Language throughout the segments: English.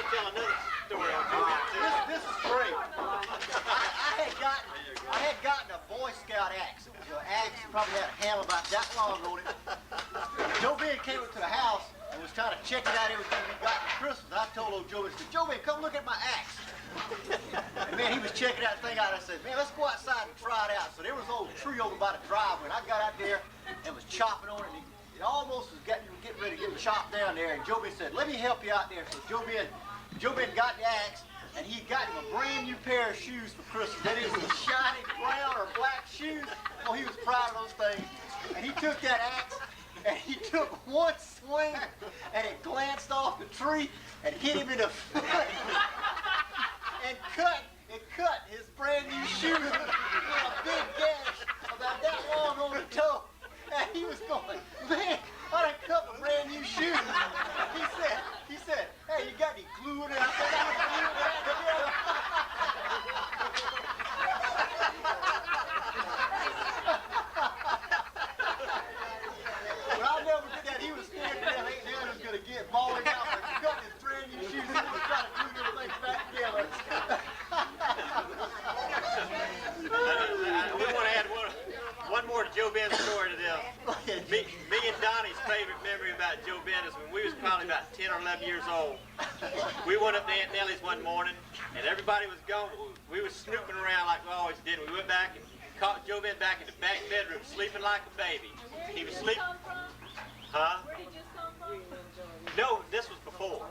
want to tell another story on Joe Ben too. This is great. I had gotten a Boy Scout axe. It was an axe that probably had a handle about that long on it. Joe Ben came up to the house and was trying to check it out, everything we got for Christmas. I told old Joe Ben, I said, Joe Ben, come look at my axe. And man, he was checking that thing out. I said, man, let's go outside and try it out. So there was an old tree over by the driveway, and I got out there and was chopping on it. And it almost was getting ready to get chopped down there. And Joe Ben said, let me help you out there. So Joe Ben got the axe, and he got him a brand new pair of shoes for Christmas. That is a shiny brown or black shoes. Oh, he was proud of those things. And he took that axe, and he took one swing, and it glanced off the tree and hit him in the foot. And it cut his brand new shoe with a big gash about that long on the toe. And he was going, man, I done cut my brand new shoe. He said, hey, you got any glue in it? I said, I got glue back together. But I'll never forget that. He was scared to death. Ain't Dad was going to get bawling out for cutting his brand new shoes. He was trying to glue everything back together. We want to add one more Joe Ben story to this. Me and Donnie's favorite memory about Joe Ben is when we was probably about 10 or 11 years old. We went up to Aunt Nellie's one morning, and everybody was gone. We was snooping around like we always did. We went back and caught Joe Ben back in the back bedroom, sleeping like a baby. He was sleeping. Huh? Where did you come from? No, this was before.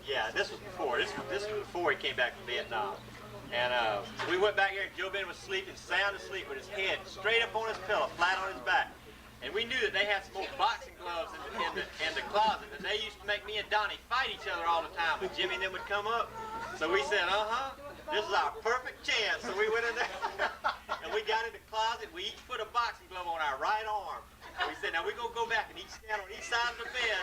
Yeah, this was before. This was before he came back from Vietnam. And we went back here, and Joe Ben was sleeping, sound asleep, with his head straight up on his pillow, flat on his back. And we knew that they had some old boxing gloves in the closet, and they used to make me and Donnie fight each other all the time. But Jimmy and them would come up, so we said, this is our perfect chance. So we went in there, and we got in the closet. We each put a boxing glove on our right arm. And we said, now we're going to go back and each stand on each side of the bed,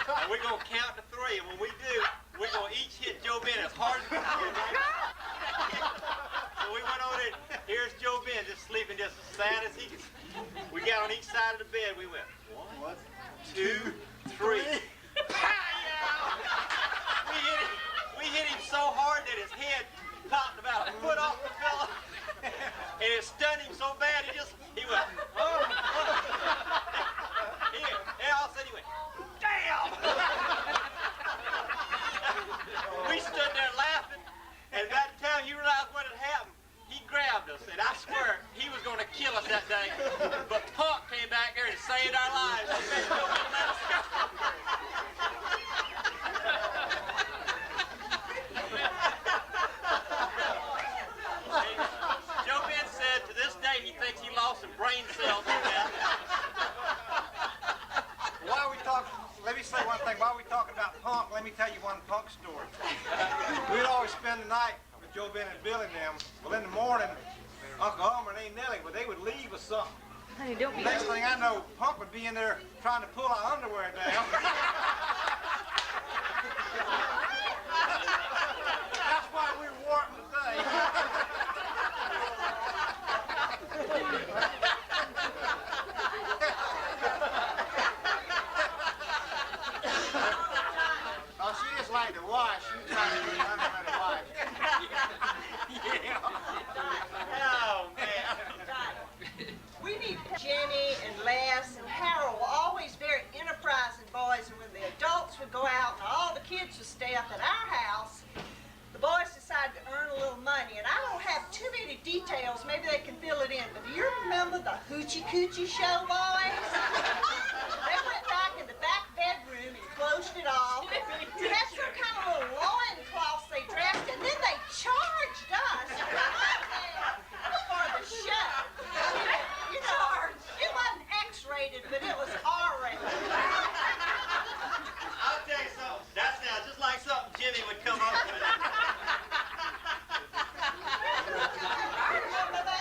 and we're going to count to 3. And when we do, we're going to each hit Joe Ben as hard as we can. So we went over there, here's Joe Ben just sleeping just as sad as he could. We got on each side of the bed, we went 1, 2, 3. We hit him so hard that his head popped about a foot off the pillow. And it stunned him so bad, he went, oh. And all of a sudden he went, damn! We stood there laughing, and by the time he realized what had happened, he grabbed us, and I swear he was going to kill us that day. But Punk came back there and saved our lives. He said, "Joe Ben, let us go." Joe Ben said to this day he thinks he lost some brain cells on that. While we talk, let me say one thing. While we talking about Punk, let me tell you one Punk story. We'd always spend the night with Joe Ben and Bill and them. Well, in the morning, Uncle Elmer and Aunt Nellie, they would leave with something. Honey, don't be. Next thing I know, Punk would be in there trying to pull our underwear down. That's why we wore them today. Oh, she just like to wash. She's trying to do nothing but wash. Oh, man. We need Jenny and Les and Harold were always very enterprising boys, and when the adults would go out and all the kids would stay up at our house, the boys decided to earn a little money. And I don't have too many details, maybe they can fill it in, but do you remember the Hoochie Coochie Show boys? They went back in the back bedroom and closed it off. They had some kind of little loincloths they dressed, and then they charged us for the show. You know, it wasn't X-rated, but it was R-rated. I'll tell you something. That sounds just like something Jimmy would come up with. I remember that.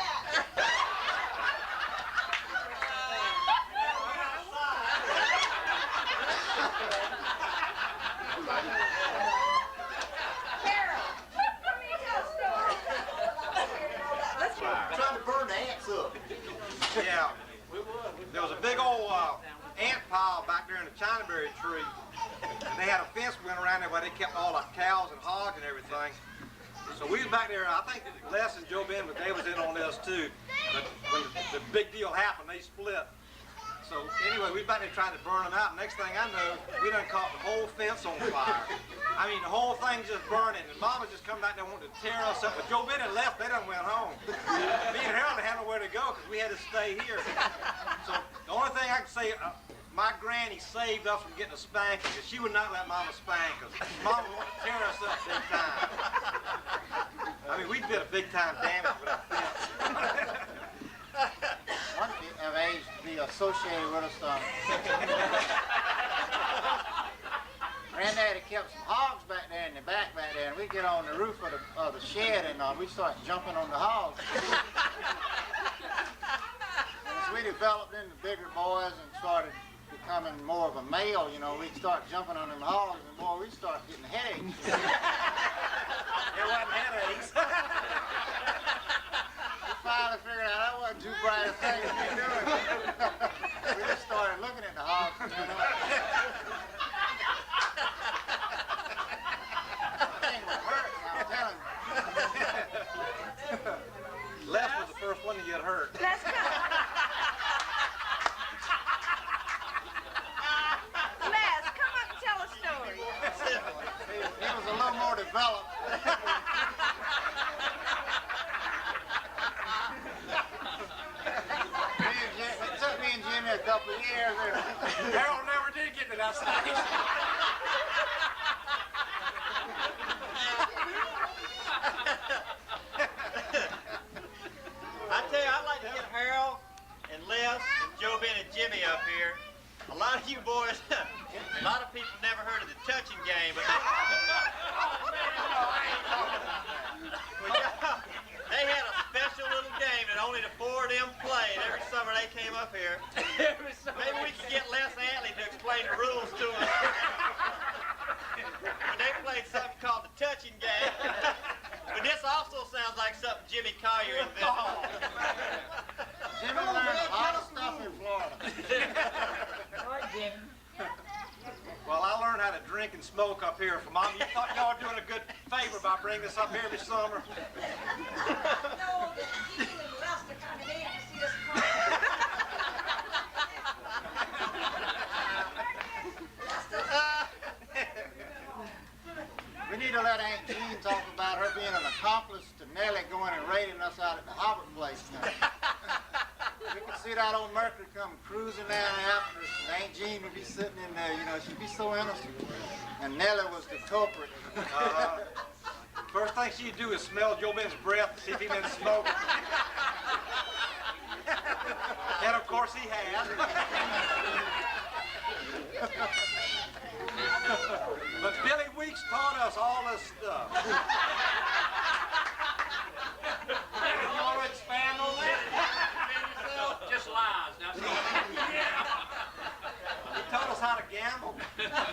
Trying to burn the ants up. Yeah. There was a big old ant pile back there in the Chinaberry tree. And they had a fence went around there where they kept all the cows and hogs and everything. So we was back there, I think Les and Joe Ben, but they was in on this too. But when the big deal happened, they split. So anyway, we was back there trying to burn them out. Next thing I know, we done caught the whole fence on fire. I mean, the whole thing's just burning. And Mama just come back there wanting to tear us up. But Joe Ben had left, they done went home. Me and Harold had nowhere to go because we had to stay here. So the only thing I can say, my granny saved us from getting a spanking because she would not let Mama spank us. Mama wanted to tear us up big time. I mean, we did a big time damage with that fence. One of age to be associated with us. Granddaddy kept some hogs back there in the back there, and we get on the roof of the shed, and we start jumping on the hogs. As we developed into bigger boys and started becoming more of a male, you know, we'd start jumping on them hogs, and boy, we'd start getting headaches. There wasn't headaches. We finally figured out that wasn't too bright a thing to be doing. We just started looking at the hogs, you know. Thing was hurt, I'm telling you. Les was the first one to get hurt. Let's go. Les, come up and tell a story. He was a little more developed. It took me and Jimmy a couple of years. Harold never did get to that stage. I tell you, I'd like to get Harold and Les and Joe Ben and Jimmy up here. A lot of you boys, a lot of people never heard of the touching game, but they had a special little game that only the four of them played every summer they came up here. Maybe we could get Les Antley to explain the rules to us. But they played something called the touching game. But this also sounds like something Jimmy Collier invented. Jimmy learned a lot of stuff in Florida. Well, I learned how to drink and smoke up here from Mom. You thought y'all were doing a good favor by bringing this up here every summer. No, the rest are coming in to see us come. We need to let Aunt Jean talk about her being an accomplice to Nellie going and raiding us out at the Hobbit place now. We can see that old Mercury come cruising down after us, and Aunt Jean would be sitting in there, you know, she'd be so innocent. And Nellie was the culprit. First thing she'd do is smell Joe Ben's breath to see if he'd been smoking. And of course he had. But Billy Weeks taught us all this stuff. You want to expand on that? Just lies. Now, He taught us how to gamble. How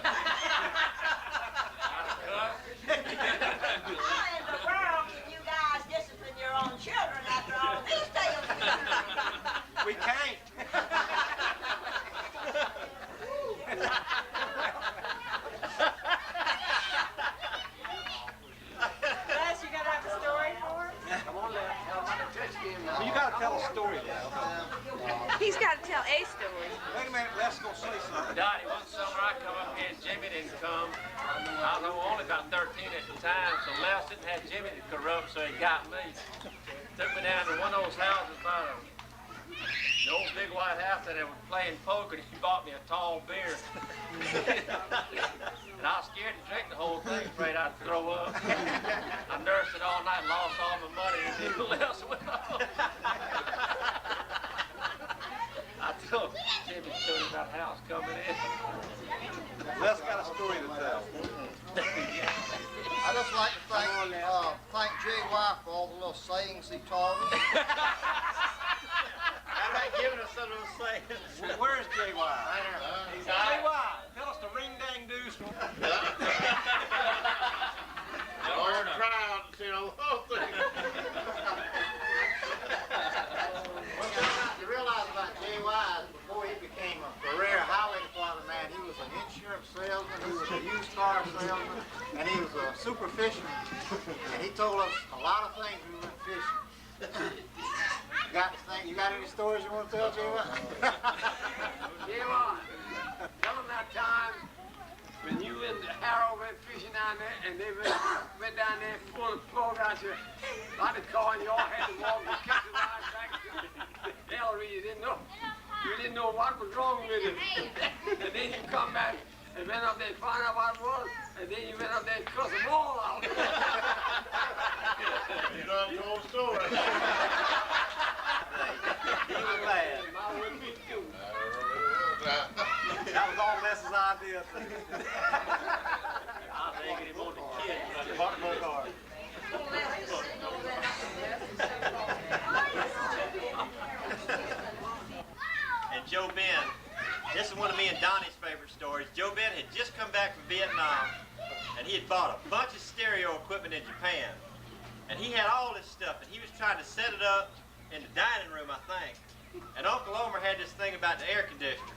in the world can you guys discipline your own children after all these tales? We can't. Les, you gotta have a story for us? come on now. Well, you got to tell a story now. He's got to tell a story. Wait a minute, Les gonna say something. Dottie, one summer I come up here and Jimmy didn't come. I was only about 13 at the time, so Les didn't have Jimmy to corrupt, so he got me. Took me down to one of those houses by the old big white house that they were playing poker, and he bought me a tall beer. And I was scared to drink the whole thing, afraid I'd throw up. I nursed it all night, lost all my money, and everything else went on. I told Jimmy about the house coming in. Les got a story to tell. I just like to thank J.Y. for all the little sayings he taught us. How about giving us some of those sayings? Where's J.Y.? J.Y., tell us the ring dang deuce. Or crowd, you know, the whole thing. You realize about J.Y. before he became a career highway department man, he was an insurance salesman, he was a he was a super fisherman, and he told us a lot of things when we went fishing. You got any stories you want to tell, Jimmy? Jimmy, tell them that time when you and Harold went fishing down there, and they went down there full of plug out your body car, and you all had to walk and catch the line back to the Ellery. You didn't know what was wrong with it. And then you come back and went up there and found out what it was, and then you went up there and cussed them all out. You done told a story. He was mad. I wouldn't be too. That was all Les's idea. I think he wanted the kid to buck my car. And Joe Ben, this is one of me and Donnie's favorite stories. Joe Ben had just come back from Vietnam, and he had bought a bunch of stereo equipment in Japan. And he had all this stuff, and he was trying to set it up in the dining room, I think. And Uncle Omer had this thing about the air conditioner.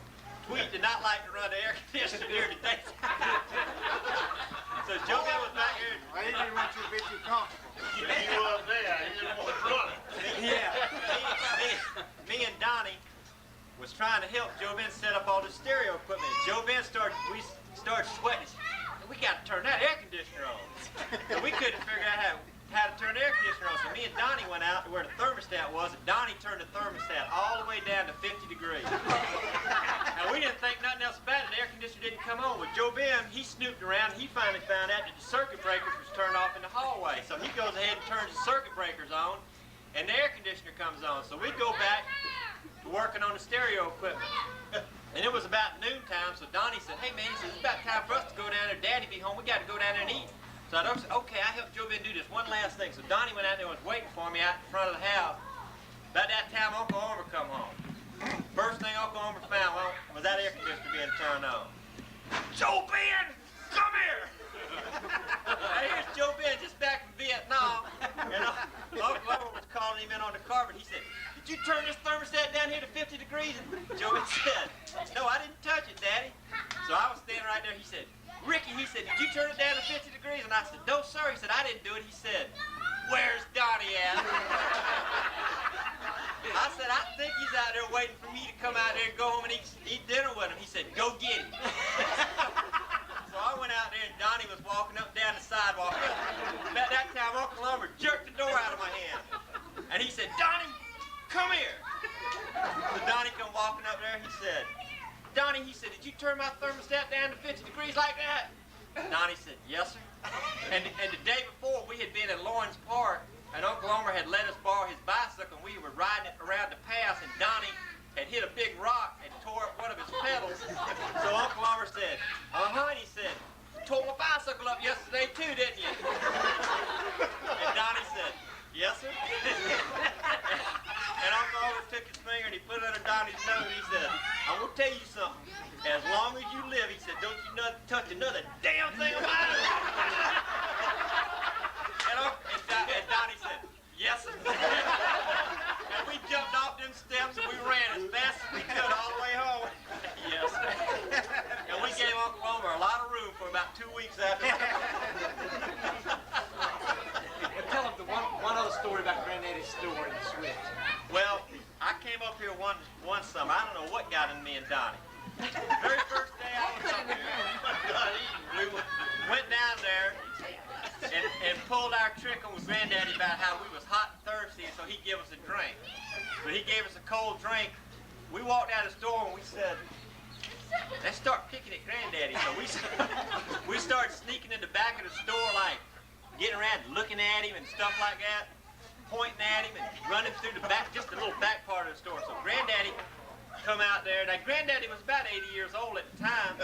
Tweet did not like to run the air conditioner during the daytime. So Joe Ben was back here. Well, he didn't want you to be too comfortable. You up there, he didn't want to run it. Yeah. Me and Donnie was trying to help Joe Ben set up all the stereo equipment. Joe Ben we started sweating. We got to turn that air conditioner on. And we couldn't figure out how to turn the air conditioner on. So me and Donnie went out to where the thermostat was, and Donnie turned the thermostat all the way down to 50 degrees. And we didn't think nothing else about it. The air conditioner didn't come on. With Joe Ben, he snooped around, and he finally found out that the circuit breakers was turned off in the hallway. So he goes ahead and turns the circuit breakers on, and the air conditioner comes on. So we go back to working on the stereo equipment. And it was about noontime, so Donnie said, hey man, he says, it's about time for us to go down there. Daddy be home. We got to go down there and eat. So I said, okay, I helped Joe Ben do this one last thing. So Donnie went out there and was waiting for me out in front of the house. About that time, Uncle Homer come home. First thing Uncle Homer found was that air conditioner being turned on. Joe Ben, come here! Now here's Joe Ben just back from Vietnam. And Uncle Homer was calling him in on the carpet. He said, did you turn this thermostat down here to 50 degrees? And Joe Ben said, no, I didn't touch it, Daddy. So I was standing right there. He said, Ricky, he said, did you turn it down to 50 degrees? And I said, no, sir. He said, I didn't do it. He said, where's Donnie at? I said, I think he's out there waiting for me to come out there and go home and eat dinner with him. He said, go get him. So I went out there and Donnie was walking up and down the sidewalk. About that time, Uncle Lumber jerked the door out of my hand. And he said, Donnie, come here. So Donnie come walking up there. He said, Donnie, he said, did you turn my thermostat down to 50 degrees like that? Donnie said, yes, sir. And the day before, we had been in Lawrence Park, and Uncle Homer had let us borrow his bicycle, and we were riding it around the pass, and Donnie had hit a big rock and tore up one of his pedals. So Uncle Homer said, and he said, you tore my bicycle up yesterday too, didn't you? And Donnie said, yes, sir. And Uncle Homer took his finger and he put it under Donnie's nose and he said, I'm going to tell you something. As long as you live, he said, don't you touch another damn thing of mine. And Donnie said, yes, sir. And we jumped off them steps and we ran as fast as we could all the way home. Yes, sir. And we gave Uncle Homer a lot of room for about 2 weeks after that. Tell them the one other story about Granddaddy's store in the switch. Well, I came up here one summer. I don't know what got in me and Donnie. Very first day I was up here, we went down there and pulled our trick on with Granddaddy about how we was hot and thirsty, so he'd give us a drink. But he gave us a cold drink. We walked out of the store and we said, let's start picking at Granddaddy. So we started sneaking in the back of the store, like getting around looking at him and stuff like that, pointing at him and running through the back, just the little back part of the store. So Granddaddy come out there. Now, Granddaddy was about 80 years old at the time,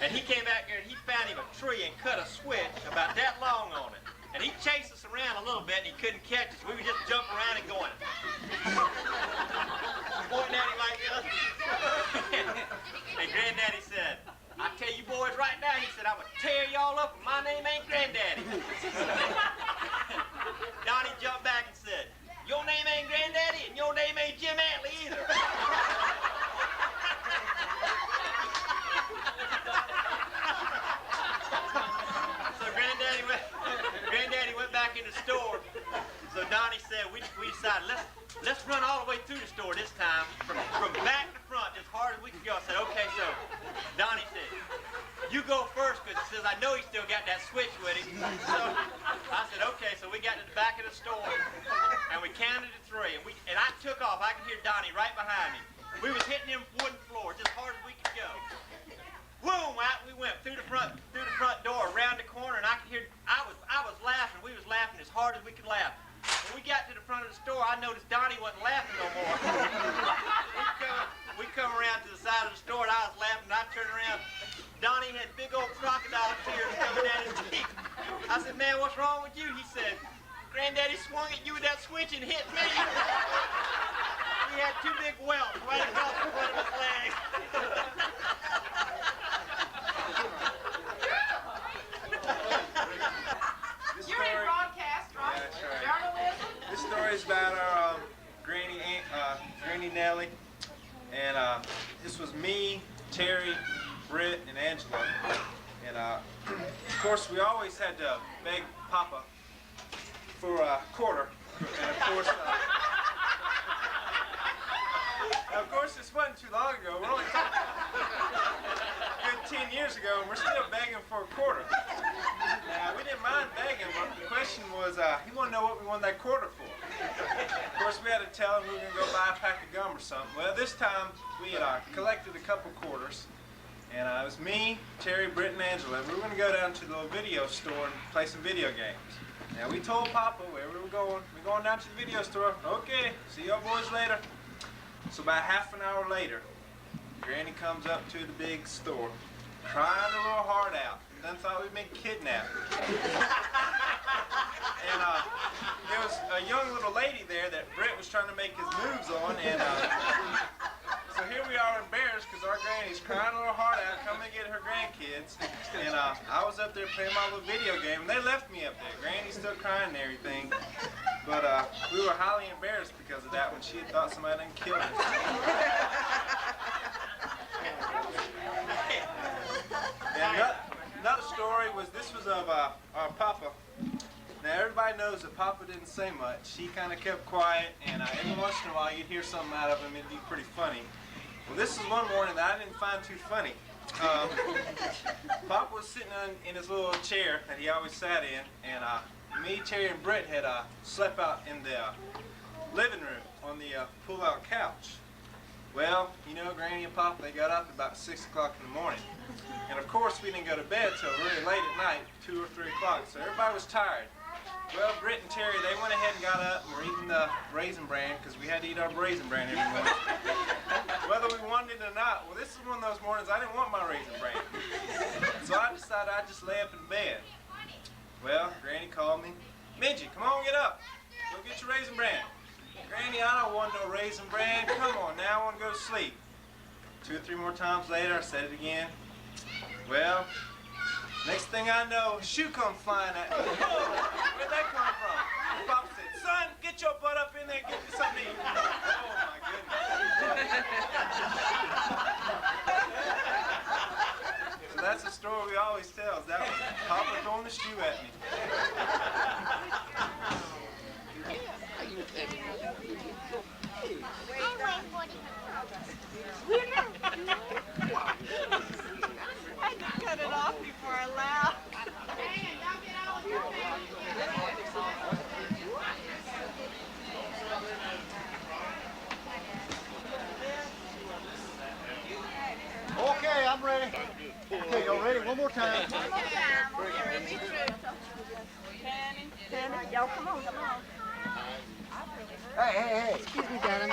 and he came back there and he found him a tree and cut a switch about that long on it. And he chased us around a little bit and he couldn't catch us. We would just jump around and going, pointing at him like this. And Granddaddy said, I tell you boys right now, he said, I'm going to tear y'all up and my name ain't Granddaddy. Donnie jumped back and said, your name ain't Granddaddy and your name ain't Jim Antley either. So back in the store. So Donnie said, we decided, let's run all the way through the store this time, from back to front, as hard as we could go. I said, okay, so Donnie said, you go first, because he says, I know he still got that switch with him. So I said, okay, so we got to the back of the store, and we counted to 3, and I took off. I could hear Donnie right behind me. We was hitting them wooden floors as hard as we could go. Boom! Out we went through the front door, around the corner, and I could hear. I was laughing. We was laughing as hard as we could laugh. When we got to the front of the store, I noticed Donnie wasn't laughing no more. we come around to the side of the store, and I was laughing. And I turned around. Donnie had big old crocodile tears coming down his cheek. I said, "Man, what's wrong with you?" He said, "Granddaddy swung at you with that switch and hit me." He had 2 big welts right across the front of his leg. You're in broadcast, right? Yeah, that's right. Journalism? This story is about our Granny Nellie, and this was me, Terry, Britt, and Angela, and of course we always had to beg Papa for a quarter, and of course this wasn't too long ago. We're only talking good 10 years ago, and we're still begging for a quarter. Now, we didn't mind begging, but the question was, he wanted to know what we wanted that quarter for. Of course, we had to tell him we were going to go buy a pack of gum or something. Well, this time, we had collected a couple quarters, and it was me, Terry, Britt, and Angela. We were going to go down to the little video store and play some video games. Now, we told Papa where we were going. We're going down to the video store. Okay, see y'all boys later. So about half an hour later, Granny comes up to the big store, crying a little heart out. Done thought we'd been kidnapped. And there was a young little lady there that Brett was trying to make his moves on, and so here we are embarrassed because our granny's crying a little heart out, coming to get her grandkids, and I was up there playing my little video game, and they left me up there. Granny's still crying and everything, but we were highly embarrassed because of that when she had thought somebody done killed us. And another story was, this was of our Papa. Now everybody knows that Papa didn't say much. He kind of kept quiet, and every once in a while you'd hear something out of him, it'd be pretty funny. Well, this is one morning that I didn't find too funny. Papa was sitting in his little chair that he always sat in, and me, Terry, and Brett had slept out in the living room on the pull-out couch. Well, you know, Granny and Papa, they got up at about 6 o'clock in the morning. And of course, we didn't go to bed till really late at night, 2 or 3 o'clock, so everybody was tired. Well, Britt and Terry, they went ahead and got up and were eating the Raisin Bran, because we had to eat our Raisin Bran every morning. Whether we wanted it or not, well, this is one of those mornings I didn't want my Raisin Bran. So I decided I'd just lay up in bed. Well, Granny called me. "Midget, come on, get up. Go get your Raisin Bran." "Granny, I don't want no Raisin Bran. Come on now, I want to go to sleep." 2 or 3 more times later, I said it again. Well, next thing I know, a shoe comes flying at me. Where'd that come from? Papa said, "Son, get your butt up in there and get you something to eat." Oh my goodness. So that's the story we always tell. That was Papa throwing the shoe at me. I had to cut it off before I laughed. Okay, I'm ready. Okay, y'all ready? One more time. One more time. Okay, read me through. Tanny, y'all come on, come on. Hey. Excuse me, darling.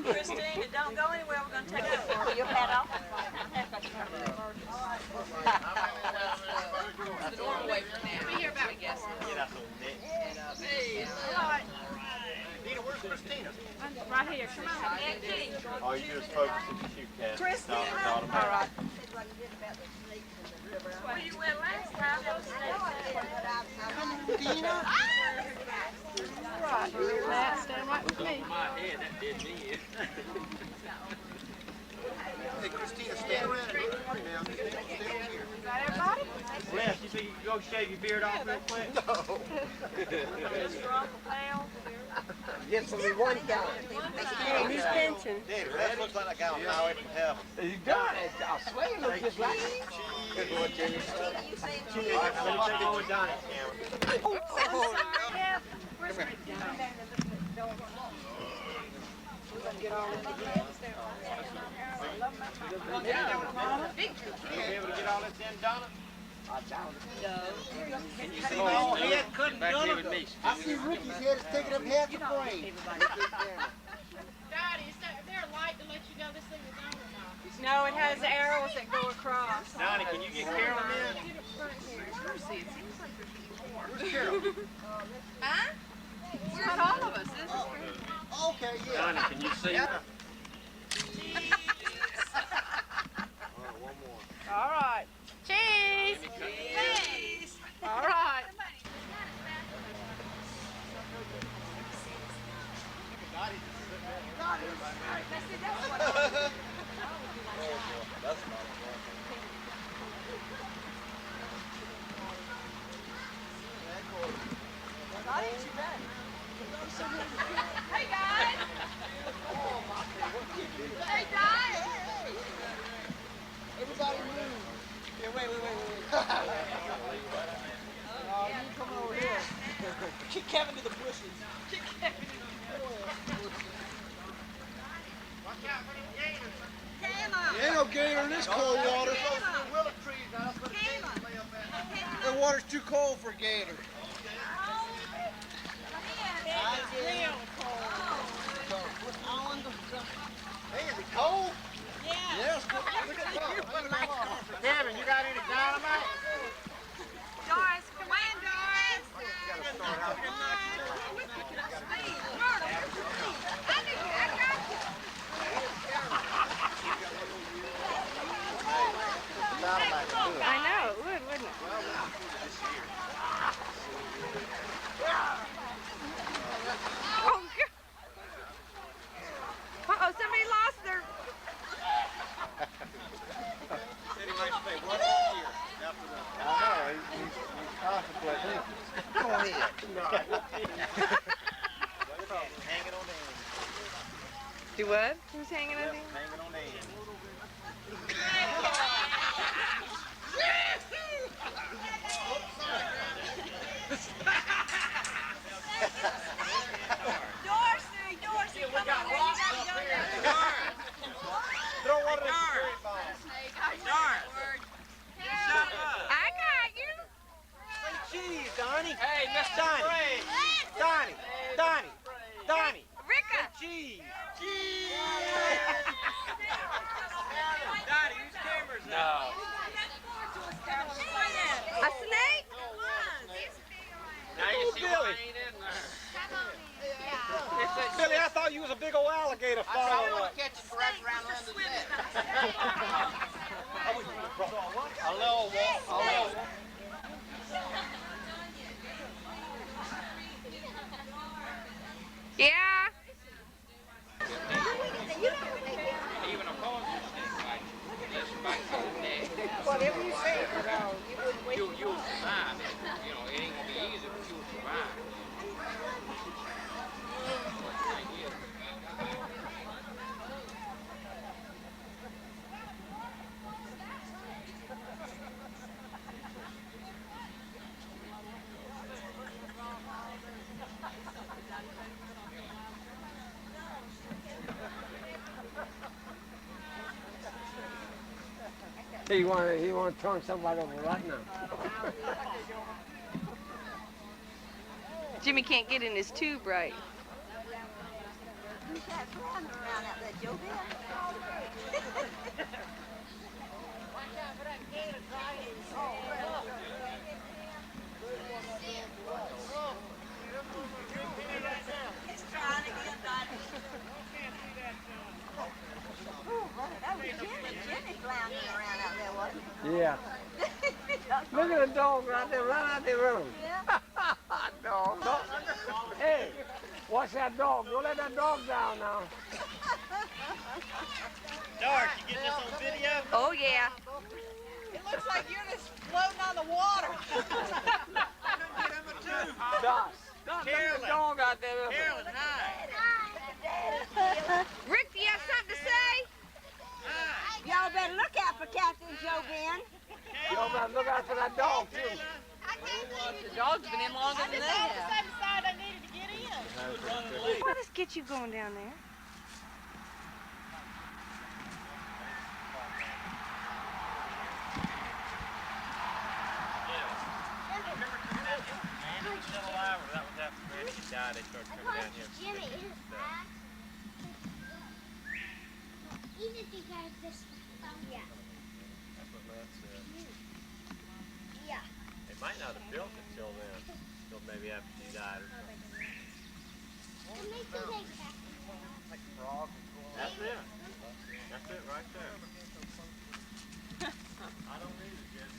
Christina, don't go anywhere. We're going to take your hat off. The doorway for now. Be here about, I guess. Get out those necks. Hey, Nina, where's Christina? Right here. Come on. All you do is focus on the shoe cast. Christina. All right. Well, you went last time. That was Christina. Right. Stand right. me. My head, that did me. Hey, Christina, stand around and look pretty now. Stay over here. Is that everybody? Les, you think you can go shave your beard off real quick? No. Mr. Uncle Pal. Yes, only one guy. Hey, he's pension. Daddy, that looks like a guy on highway from heaven. He does. I swear he looks just like him. Good boy, Jimmy. All right, let me take over Donnie. Yeah. Where's my You be able to get all this in, Donna? Oh, he couldn't Back do here it. with me. I see Ricky's head is taking up half the frame. Daddy, is there a light to let you know this thing is on or not? No, it has arrows that go across. Donnie, can you get Carolyn in? Where's Carol? Huh? Where's all of us? This is Okay, yeah. Donnie, can you see? All right. Cheese. Cheese. All right. Hey guys. Hey guys. Everybody move. Yeah, wait. You coming over here. Kick Kevin to the bushes. There ain't no gator in this cold water. The water's too cold for a gator. Hey, is it cold? Yes. Kevin, you got any dynamite? Doris, come on, Doris. I know, it would, wouldn't it? Oh, God. Uh-oh, somebody lost their... Said he might stay 1 year after the... I know, he's contemplating. Go ahead. Hanging on the end. Do what? Who's hanging on there? Hanging on the end. Dorsey, come on, there. You gotta go there. Throw one of the spirit bombs. I got you. Say cheese, Donnie. Hey, Mr. Donnie. Frey. Donnie. Ricka. Cheese. Donnie, whose camera's No. A snake? Now you see why I ain't in there. Billy, I thought you was a big old alligator following us. Catch it right around Linda's neck. A little walk. Yeah. Even a poison snake bites. Just bites on the neck. Whatever you say, You'll survive. You know, it ain't gonna be easy, but you'll survive. He want to turn somebody over right now. Jimmy can't get in his tube right. Yeah. Look at the dog right there, right out the room. Dog. Hey, watch watch that dog. Don't let that dog down now. Doris, you get this on video? Oh, yeah. It looks like you're just floating on the water. Doc, let the dog out there. Carolyn, hi. Rick, do you have something to say? Y'all better look out for Captain Joe Ben. Y'all better look out for that dog, too. The dog's been in longer than they have. Decided I needed to get in. What does get you going down there? Still alive, or that was after Granny died, they started coming down here. Jimmy, even if you guys this yeah. That's what Matt said. Yeah. They might not have built it till then, till maybe after she died or something. It makes you take back. That's it. That's it right there. I don't need it, Jen.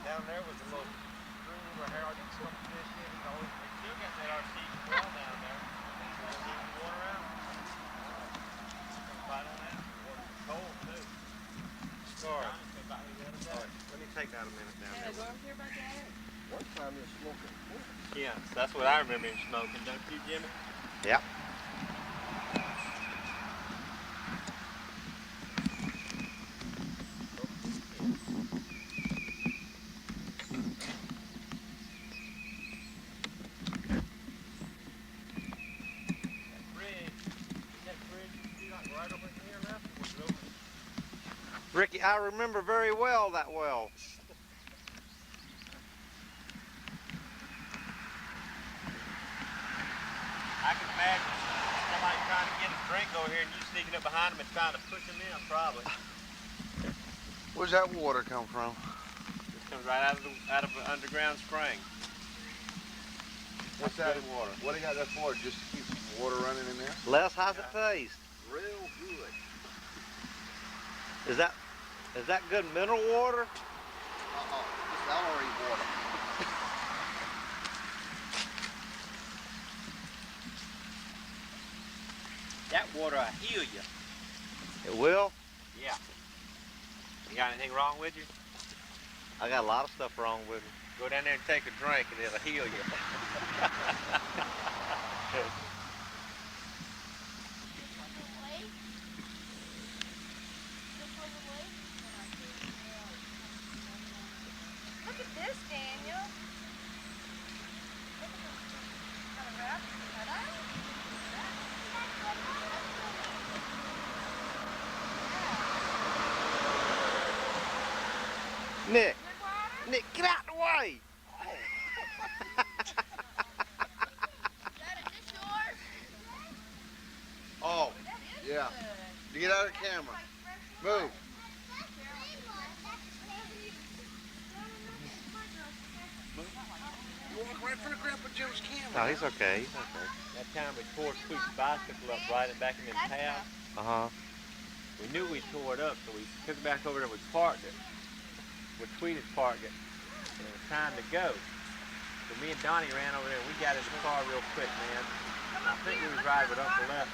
Down there was the little room where Harold did some fish in. He always, they still got that artesian well down there. Keep the water out. Right on that. Water's cold too. Sorry. Let me take that a minute down there. One time you're smoking. Yeah, that's what I remember him smoking, don't you, Jimmy? Yep. Ricky, I remember very well that well. I can imagine somebody trying to get a drink over here and you sneaking up behind them and trying to push them in, probably. Where's that water come from? This comes right out of an underground spring. What's That's that? good water. What do you got that for? Just to keep some water running in there? Les, how's it taste? Real good. Is that good mineral water? It's Ellery water. That water will heal you. It will? Yeah. You got anything wrong with you? I got a lot of stuff wrong with me. Go down there and take a drink and it'll heal you. Look at this, Daniel. Nick, get out the way! Oh, yeah. Get out of the camera. Move. You walk right in front of Grandpa Jim's camera. No, he's okay. He's okay. That time we tore Sweet's bicycle up, riding back in the path. Uh-huh. We knew we tore it up, so we took it back over there and we parked it. Where Tweet had parked it. And it was time to go. So me and Donnie ran over there and we got in the car real quick, man. I think we was riding with Uncle Lester.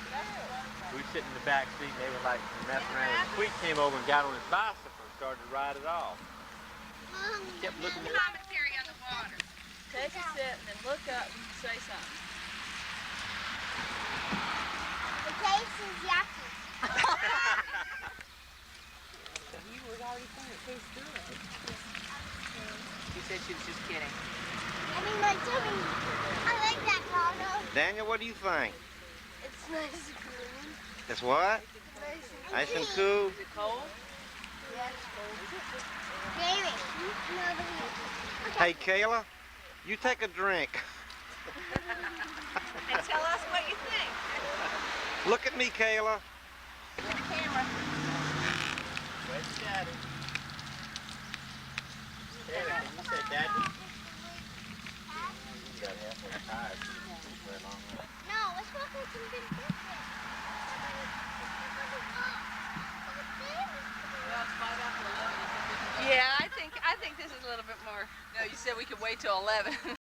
We were sitting in the back seat and they were like messing around. And Tweet came over and got on his bicycle and started to ride it off. He kept looking at Commentary on the water. Take a sip and then look up and say something. The taste is yucky. You was already saying it tastes good. She said she was just kidding. I mean, my tummy. I like that, Lana. Daniel, what do you think? It's nice and cool. It's what? Nice Nice and cool? Is it cold? Yeah, it's cold. Baby, come over here. Hey, Kayla, you take a drink. And tell us what you think. Look at me, Kayla. The camera. Wait, Daddy. No, let's walk with some big footprints. Yeah, I think this is a little bit more. No, you said we could wait till 11.